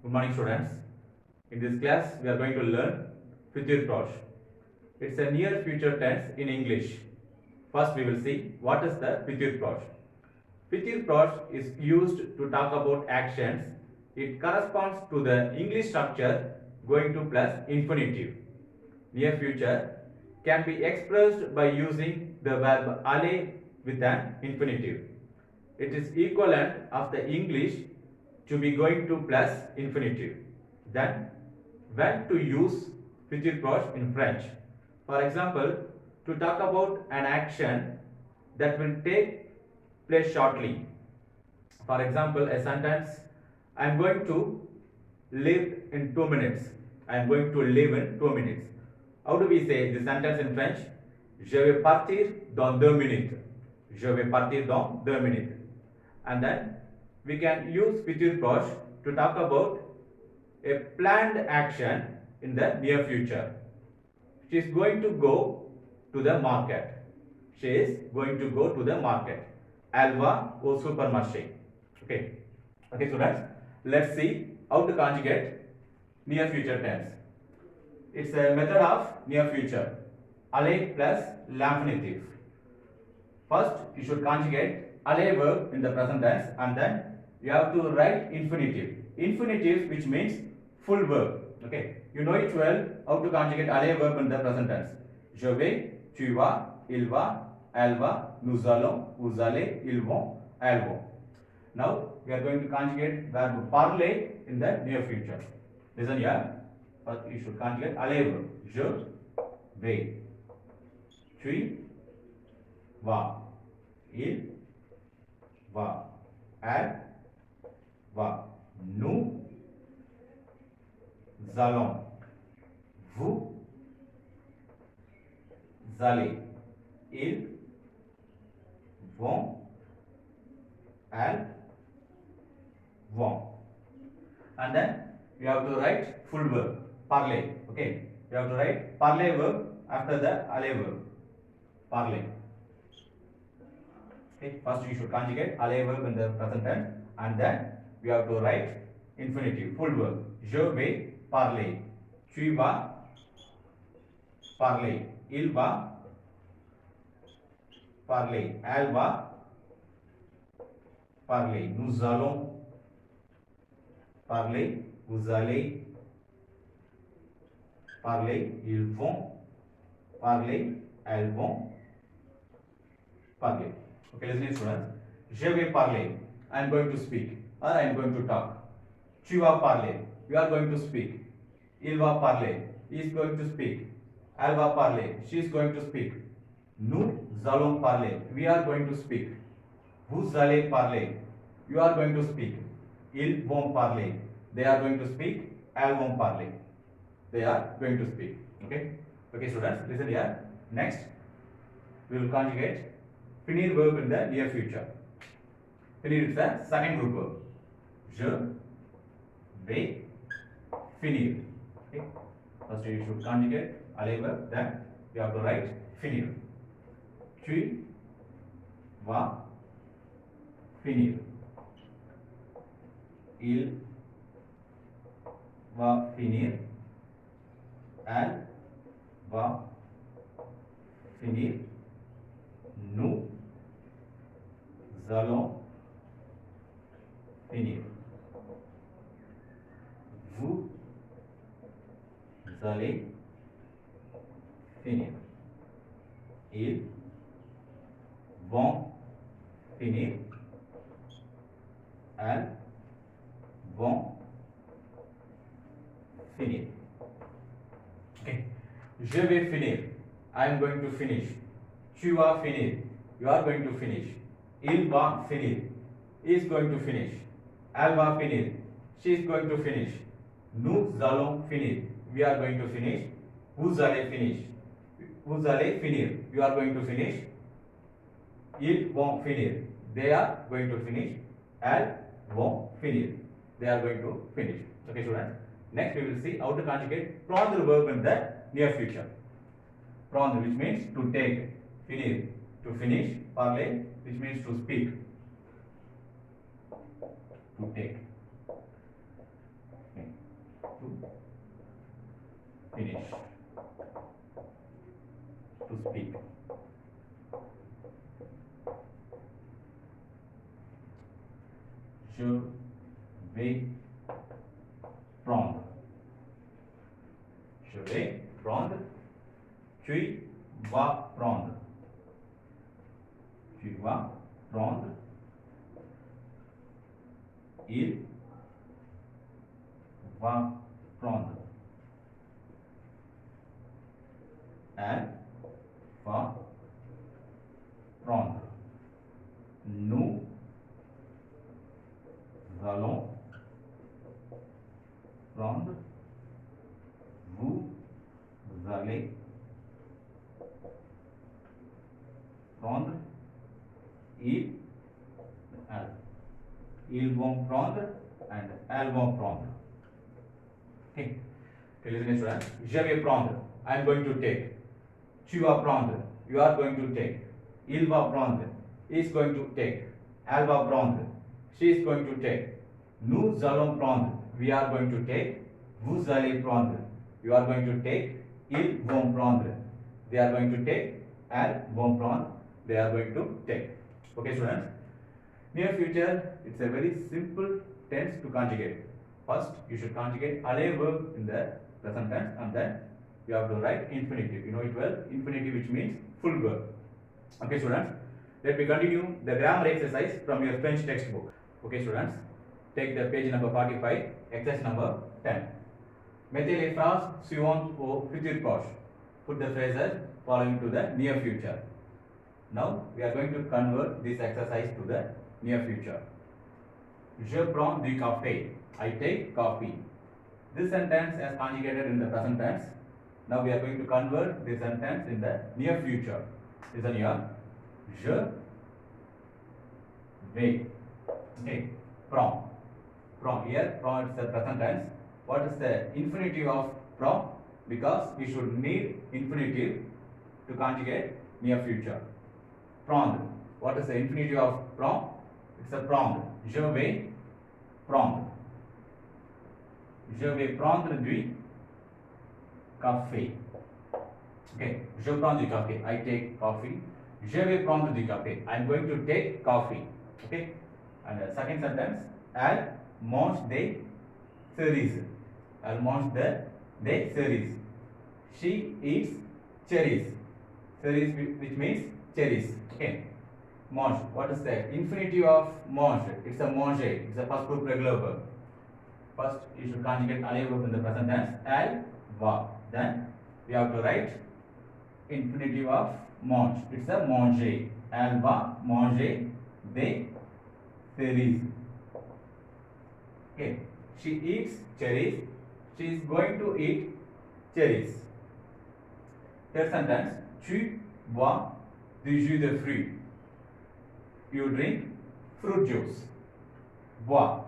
Good morning, students. In this class, we are going to learn future proche. It's a near future tense in English. First, we will see what is the future proche. Future proche is used to talk about actions. It corresponds to the English structure going to plus infinitive. Near future can be expressed by using the verb aller with an infinitive. It is equivalent of the English to be going to plus infinitive. Then, when to use future proche in French. For example, to talk about an action that will take place shortly. For example, a sentence, I am going to live in 2 minutes. I am going to live in 2 minutes. How do we say this sentence in French? Je vais partir dans 2 minutes. Je vais partir dans 2 minutes. And then we can use future proche to talk about a planned action in the near future. She is going to go to the market. She is going to go to the market. Elle va au supermarché. Okay. Okay, students. Let's see how to conjugate near future tense. It's a method of near future. Aller plus l'infinitive. First, you should conjugate aller verb in the present tense, and then you have to write infinitive. Infinitive, which means full verb. Okay. You know it well how to conjugate aller verb in the present tense. Je vais, tu vas, il va, elle va, nous allons, vous allez, ils vont, elles vont. Now we are going to conjugate verb parler in the near future. Listen here. First you should conjugate aller verb. Je vais, tu vas, il va, elle va, nous allons, vous allez, ils vont, elles vont. And then you have to write full verb, parler. Okay, you have to write parler verb after the aller verb, parler. Okay, first you should conjugate aller verb in the present tense, and then we have to write infinitive, full verb. Je vais parler, tu vas parler, il va parler, elle va parler, nous allons parler, vous allez parler, ils vont parler, elles vont parler. Okay, listen students. Je vais parler, I am going to speak, or I am going to talk. Tu vas parler, you are going to speak. Il va parler, he is going to speak. Elle va parler, she is going to speak. Nous allons parler, we are going to speak. Vous allez parler, you are going to speak. Ils vont parler, they are going to speak. Elles vont parler, they are going to speak. Okay, okay students, listen here. Next, we will conjugate finir verb in the near future. Finir is the second group verb. Je vais finir. Okay. First you should conjugate aller verb, then you have to write finir. Tu vas finir. Il va finir. Elle va finir. Nous allons finir. Vous allez finir. Ils vont finir. Elles vont finir. Okay. Je vais finir. I am going to finish. Tu vas finir. You are going to finish. Il va finir. He is going to finish. Elle va finir. She is going to finish. Nous allons finir. We are going to finish. Vous allez finish. Vous allez finir. You are going to finish. Ils vont finir. They are going to finish. Elles vont finir. They are going to finish. Okay, students. Next, we will see how to conjugate prendre verb in the near future. Prendre, which means to take. Finir, to finish. Parler, which means to speak. To take. finish, to speak. Je vais prendre. Je vais prendre. Tu vas prendre. Tu vas prendre. Il va prendre. Elle va prendre. Nous allons prendre. Vous allez prendre. Ils vont prendre and elles vont prendre. Okay. Listen, students. Je vais prendre. I am going to take. Tu vas prendre. You are going to take. Il va prendre. He is going to take. Elle va prendre. She is going to take. Nous allons prendre. We are going to take. Vous allez prendre. You are going to take. Ils vont prendre. They are going to take. Elles vont prendre. They are going to take. Okay, students. Near future, it's a very simple tense to conjugate. First, you should conjugate allay verb in the present tense, and then you have to write infinitive. You know it well. Infinitive, which means full verb. Okay, students. Let me continue the grammar exercise from your French textbook. Okay, students. Take the page number 45, exercise number 10. Mettez les phrases suivantes au futur proche. Put the phrases following to the near future. Now, we are going to convert this exercise to the near future. Je prends du café. I take coffee. This sentence is conjugated in the present tense. Now we are going to convert this sentence in the near future. Listen here. Je vais. Okay. From. From here, from is the present tense. What is the infinitive of from? Because we should need infinitive to conjugate near future. Prendre. What is the infinitive of from? It's a prendre. Je vais prendre. Je vais prendre du café. Okay. Je prends du café. I take coffee. Je vais prendre du café. I am going to take coffee. Okay. And the second sentence. Elle mange des cerises. Elle mange des cerises. She eats cherries. Cherries, which means cherries. Okay. Mange. What is the infinitive of mange? It's a manger. It's a past group regular verb. First, you should conjugate allay verb in the present tense. Elle va. Then we have to write infinitive of mange. It's a manger. Elle va manger des cerises. Okay. She eats cherries. She is going to eat cherries. Third sentence. Tu bois du jus de fruits. You drink fruit juice. Bois.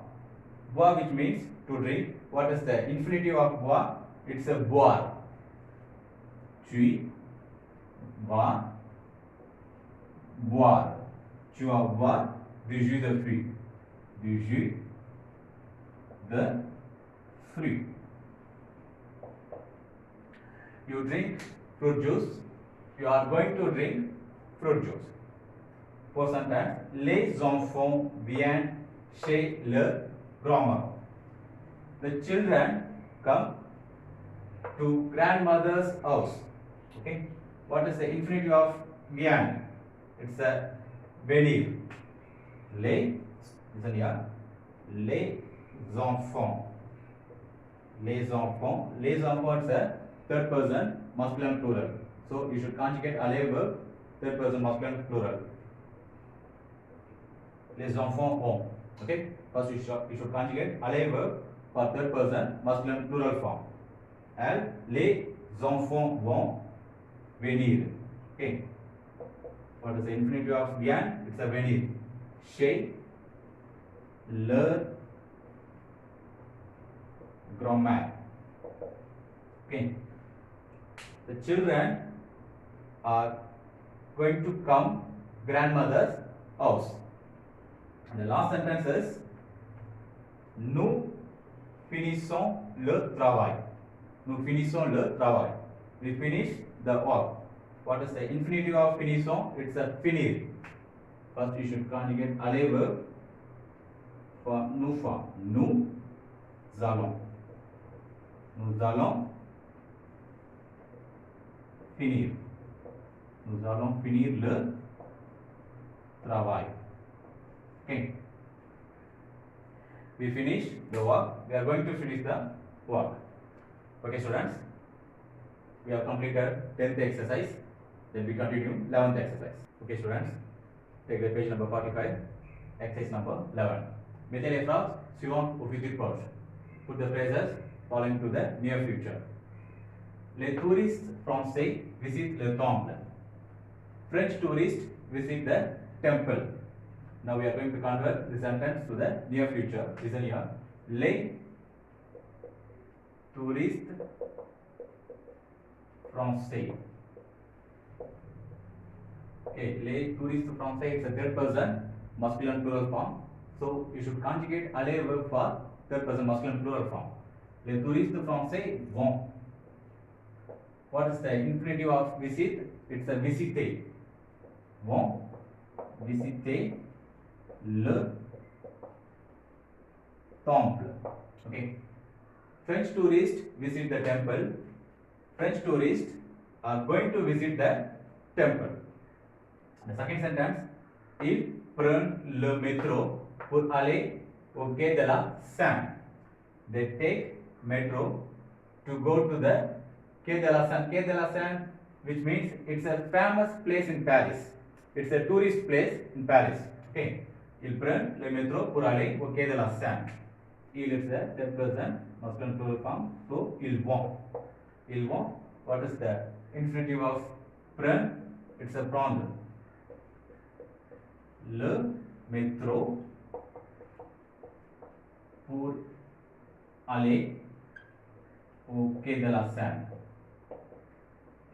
Bois, which means to drink. What is the infinitive of bois? It's a boire. Tu vas boire. Tu vas boire du jus de fruits. Du jus de fruits. You drink fruit juice. You are going to drink fruit juice. Fourth sentence. Les enfants viennent chez leur grand-mère. The children come to grandmother's house. Okay. What is the infinitive of viennent? It's a venir. Les, listen here. Les enfants. Les enfants. Les enfants is a third person masculine plural. So you should conjugate allay verb third person masculine plural. Les enfants ont. Okay. First you should conjugate allay verb for third person masculine plural form. And les enfants vont venir. Okay. What is the infinitive of viennent? It's a venir. Chez leur grand-mère. Okay. The children are going to come grandmother's house. And the last sentence is nous finissons le travail. Nous finissons le travail. We finish the work. What is the infinitive of finissons? It's a finir. First you should conjugate aller verb for nous form. Nous allons. Nous allons finir. Nous allons finir le travail. Okay. We finish the work. We are going to finish the work. Okay, students. We have completed 10th exercise. Then we continue 11th exercise. Okay, students. Take the page number 45. Exercise number 11. Mettez les phrases suivantes au futur proche. Put the phrases following to the near future. Les touristes français visitent le temple. French tourists visit the temple. Now we are going to convert the sentence to the near future. Listen here. Les touristes français. Okay, les touristes français, it's a third person masculine plural form. So you should conjugate aller verb for third person masculine plural form. Les touristes français vont. What is the infinitive of visit? It's a visiter. Vont visiter le temple. Okay. French tourists visit the temple. French tourists are going to visit the temple. The second sentence, ils prennent le métro pour aller au quai de la Seine. They take metro to go to the quai de la Seine. Quai de la Seine, which means it's a famous place in Paris. It's a tourist place in Paris. Okay. Ils prennent le métro pour aller au quai de la Seine. Il is the third person masculine plural form. So ils vont. Ils vont. What is the infinitive of prendre? It's a prendre. Le métro pour aller au quai de la Seine.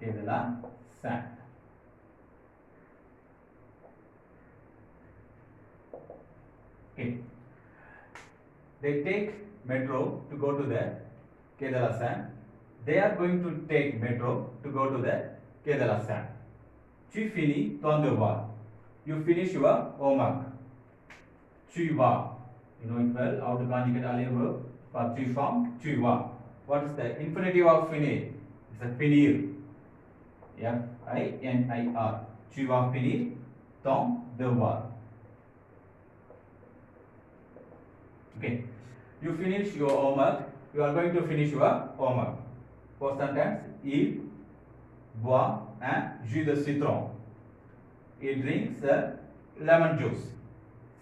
Quai de la Seine. Okay. They take metro to go to the quai de la Seine. They are going to take metro to go to the quai de la Seine. Tu finis ton devoir. You finish your homework. Tu vas. You know it well how to conjugate aller verb for tu form. Tu vas. What is the infinitive of finir? It's a finir. F-I-N-I-R. Tu vas finir ton devoir. Okay. You finish your homework. You are going to finish your homework. First sentence, il boit un jus de citron. He drinks a lemon juice.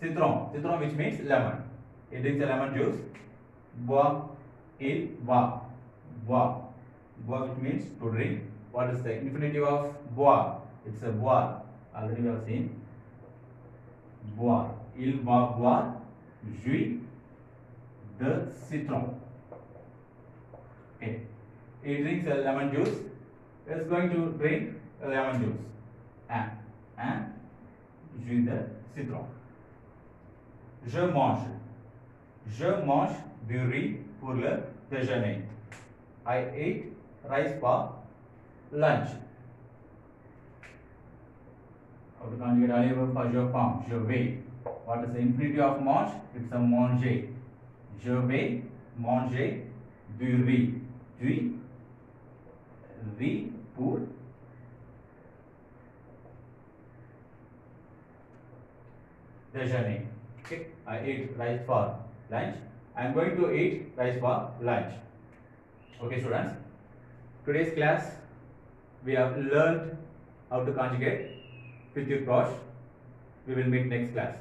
Citron, which means lemon. He drinks a lemon juice. Boit, il va. Boit, which means to drink. What is the infinitive of boire? It's a boire. Already we have seen. Boire. Il va boire jus de citron. Okay. He drinks a lemon juice. He is going to drink a lemon juice. And jus de citron. Je mange. Je mange du riz pour le déjeuner. I eat rice for lunch. How to conjugate aller verb for je form? Je vais. What is the infinitive of mange? It's a manger. Je vais manger du riz. Du riz pour déjeuner. Okay. I eat rice for lunch. I am going to eat rice for lunch. Okay, students. Today's class we have learned how to conjugate future proche. We will meet next class.